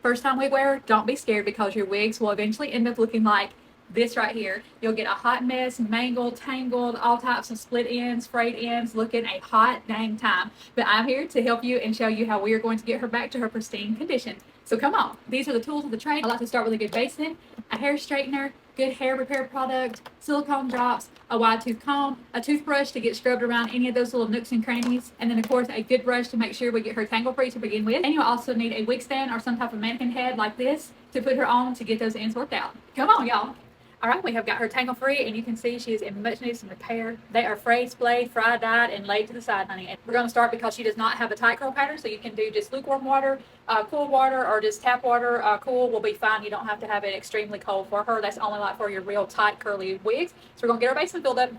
First time wig wearer, don't be scared because your wigs will eventually end up looking like this right here. You'll get a hot mess, mangled, tangled, all types of split ends, frayed ends, looking a hot dang time. But I'm here to help you and show you how we are going to get her back to her pristine condition. So come on, these are the tools of the trade. I like to start with a good basin, a hair straightener, good hair repair product, silicone drops, a wide tooth comb, a toothbrush to get scrubbed around any of those little nooks and crannies, and then of course a good brush to make sure we get her tangle free to begin with. And you'll also need a wig stand or some type of mannequin head like this to put her on to get those ends worked out. Come on, y'all. All right, we have got her tangle free, and you can see she is in much need of repair. They are frayed, splayed, fried, dyed, and laid to the side, honey. And we're going to start because she does not have a tight curl pattern, so you can do just lukewarm water, cool water, or just tap water. Cool will be fine. You don't have to have it extremely cold for her. That's only like for your real tight, curly wigs. So we're going to get our basin filled up.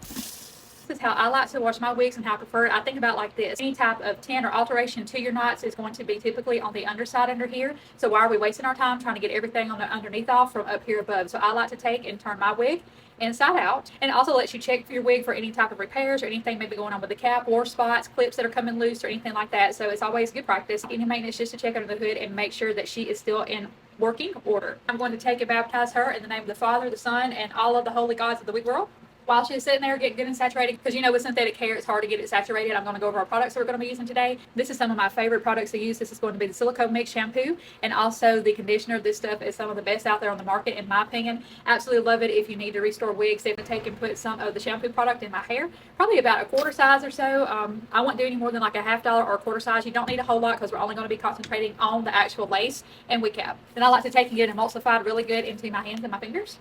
This is how I like to wash my wigs and how I prefer it. I think about like this. Any type of tint or alteration to your knots is going to be typically on the underside under here. So why are we wasting our time trying to get everything on the underneath off from up here above? So I like to take and turn my wig inside out, and it also lets you check for your wig for any type of repairs or anything maybe going on with the cap or spots, clips that are coming loose or anything like that. So it's always good practice. Any maintenance just to check under the hood and make sure that she is still in working order. I'm going to take and baptize her in the name of the Father, the Son, and all of the holy gods of the wig world. While she's sitting there getting good and saturated, because you know with synthetic hair it's hard to get it saturated, I'm going to go over our products that we're going to be using today. This is some of my favorite products to use. This is going to be the silicone mix shampoo and also the conditioner. This stuff is some of the best out there on the market in my opinion. Absolutely love it if you need to restore wigs. If I take and put some of the shampoo product in my hair, probably about a quarter size or so. I won't do any more than like a $50 or a quarter size. You don't need a whole lot because we're only going to be concentrating on the actual lace and wig cap. Then I like to take and get it emulsified really good into my hands and my fingers.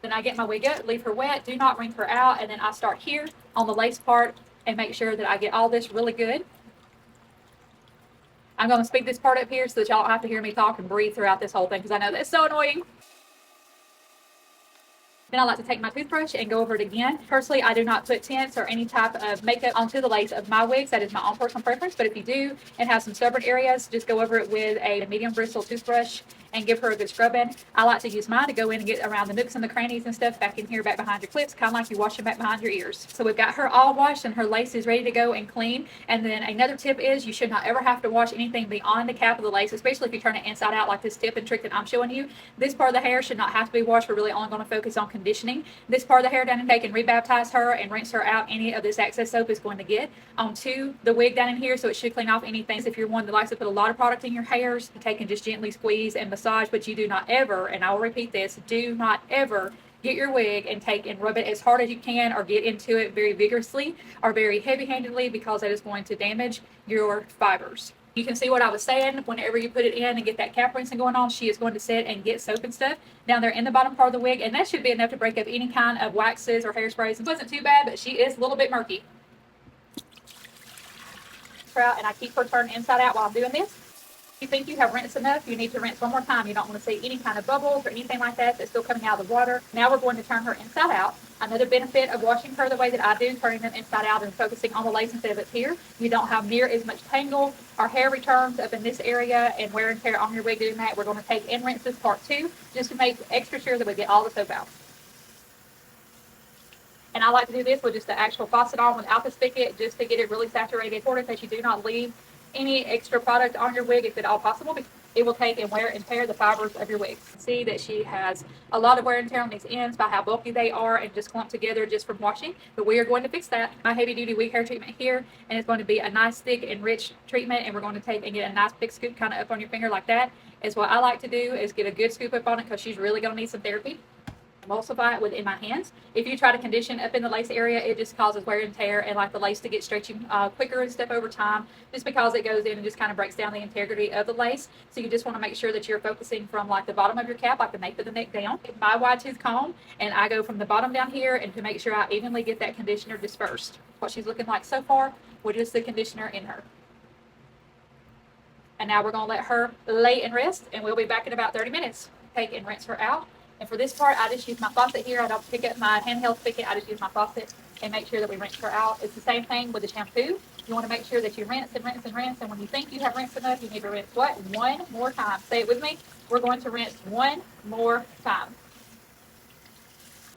Then I get my wig up, leave her wet, do not wring her out, and then I start here on the lace part and make sure that I get all this really good. I'm going to speed this part up here so that y'all don't have to hear me talk and breathe throughout this whole thing because I know that's so annoying. Then I like to take my toothbrush and go over it again. Personally, I do not put tints or any type of makeup onto the lace of my wigs. That is my own personal preference. But if you do and have some stubborn areas, just go over it with a medium bristle toothbrush and give her a good scrubbing. I like to use mine to go in and get around the nooks and the crannies and stuff back in here, back behind your clips, kind of like you wash them back behind your ears. So we've got her all washed and her lace is ready to go and clean. And then another tip is you should not ever have to wash anything beyond the cap of the lace, especially if you turn it inside out like this tip and trick that I'm showing you. This part of the hair should not have to be washed. We're really only going to focus on conditioning this part of the hair down and take and rebaptize her and rinse her out. Any of this excess soap is going to get onto the wig down in here, so it should clean off anything. If you're one that likes to put a lot of product in your hairs, you take and just gently squeeze and massage, but you do not ever, and I will repeat this, do not ever get your wig and take and rub it as hard as you can or get into it very vigorously or very heavy-handedly because that is going to damage your fibers. You can see what I was saying. Whenever you put it in and get that cap rinsing going on, she is going to sit and get soap and stuff down there in the bottom part of the wig, and that should be enough to break up any kind of waxes or hairsprays. It wasn't too bad, but she is a little bit murky. And I keep her turned inside out while I'm doing this. If you think you have rinsed enough, you need to rinse one more time. You don't want to see any kind of bubbles or anything like that that's still coming out of the water. Now we're going to turn her inside out. Another benefit of washing her the way that I do, turning them inside out and focusing on the lace instead of up here, you don't have near as much tangle or hair returns up in this area and wear and tear on your wig doing that. We're going to take and rinse this part too, just to make extra sure that we get all the soap out. And I like to do this with just the actual faucet on without the spigot, just to get it really saturated. It's important that you do not leave any extra product on your wig if at all possible, because it will take and wear and tear the fibers of your wig. See that she has a lot of wear and tear on these ends by how bulky they are and just clumped together just from washing, but we are going to fix that. My heavy duty wig hair treatment here, and it's going to be a nice thick and rich treatment, and we're going to take and get a nice big scoop kind of up on your finger like that. Is what I like to do, is get a good scoop up on it because she's really going to need some therapy. Emulsify it within my hands. If you try to condition up in the lace area, it just causes wear and tear and like the lace to get stretchy quicker and stuff over time, just because it goes in and just kind of breaks down the integrity of the lace. So you just want to make sure that you're focusing from like the bottom of your cap, like the nape of the neck down. My wide tooth comb, and I go from the bottom down here and to make sure I evenly get that conditioner dispersed. What she's looking like so far with just the conditioner in her. And now we're going to let her lay and rest, and we'll be back in about 30 minutes. Take and rinse her out. And for this part, I just use my faucet here. I don't pick up my handheld spigot. I just use my faucet and make sure that we rinse her out. It's the same thing with the shampoo. You want to make sure that you rinse and rinse and rinse. And when you think you have rinsed enough, you need to rinse what? One more time. Say it with me. We're going to rinse one more time.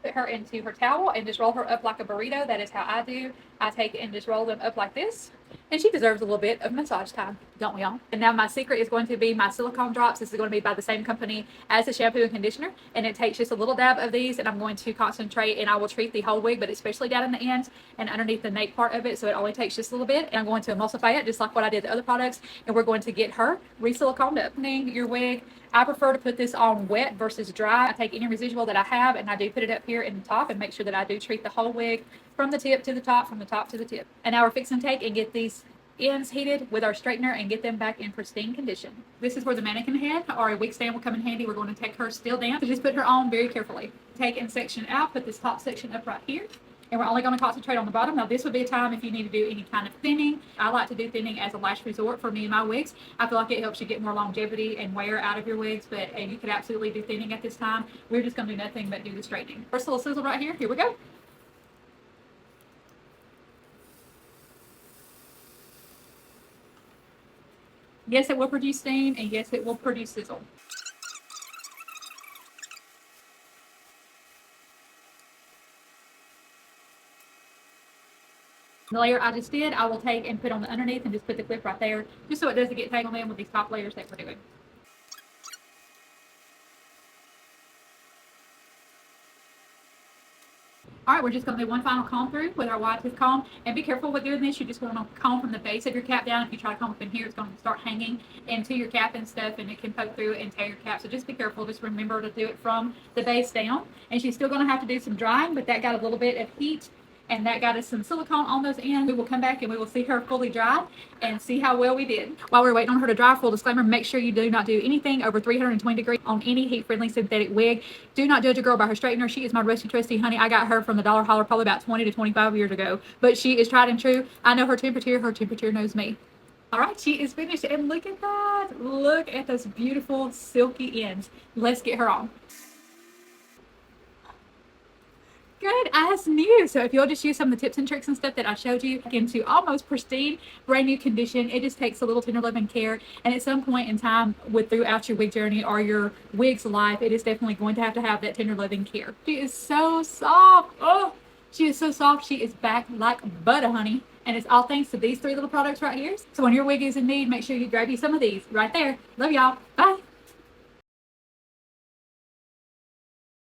Put her into her towel and just roll her up like a burrito. That is how I do. I take it and just roll them up like this. And she deserves a little bit of massage time, don't we all? And now my secret is going to be my silicone drops. This is going to be by the same company as the shampoo and conditioner. And it takes just a little dab of these, and I'm going to concentrate, and I will treat the whole wig, but especially down in the ends and underneath the nape part of it. So it only takes just a little bit. And I'm going to emulsify it just like what I did the other products. And we're going to get her re-siliconed up. Your wig, I prefer to put this on wet versus dry. I take any residual that I have and I do put it up here in the top and make sure that I do treat the whole wig from the tip to the top, from the top to the tip. And now we're fixing to take and get these ends heated with our straightener and get them back in pristine condition. This is where the mannequin head or a wig stand will come in handy. We're going to take her still down. So just put her on very carefully. Take and section out, put this top section up right here. And we're only going to concentrate on the bottom. Now this would be a time if you need to do any kind of thinning. I like to do thinning as a last resort for me and my wigs. I feel like it helps you get more longevity and wear out of your wigs, but you could absolutely do thinning at this time. We're just going to do nothing but do the straightening. First little sizzle right here. Here we go. Yes, it will produce steam, and yes, it will produce sizzle. The layer I just did, I will take and put on the underneath and just put the clip right there, just so it doesn't get tangled in with these top layers that we're doing. All right, we're just going to do one final comb through with our wide tooth comb. And be careful with doing this. You just want to comb from the base of your cap down. If you try to comb up in here, it's going to start hanging into your cap and stuff, and it can poke through and tear your cap. So just be careful. Just remember to do it from the base down. And she's still going to have to do some drying, but that got a little bit of heat and that got us some silicone on those ends. We will come back and we will see her fully dry and see how well we did. While we're waiting on her to dry, full disclaimer, make sure you do not do anything over 320 degrees on any heat-friendly synthetic wig. Do not judge a girl by her straightener. She is my rusty trusty honey. I got her from the dollar holler probably about 20 to 25 years ago, but she is tried and true. I know her temperature knows me. All right, she is finished, and look at that. Look at those beautiful silky ends. Let's get her on. Good as new. So if you'll just use some of the tips and tricks and stuff that I showed you into almost pristine, brand new condition, it just takes a little tender love and care. And at some point in time throughout your wig journey or your wig's life, it is definitely going to have that tender love and care. She is so soft. Oh, she is so soft. She is back like butter, honey. And it's all thanks to these 3 little products right here. So when your wig is in need, make sure you grab you some of these right there. Love y'all. Bye.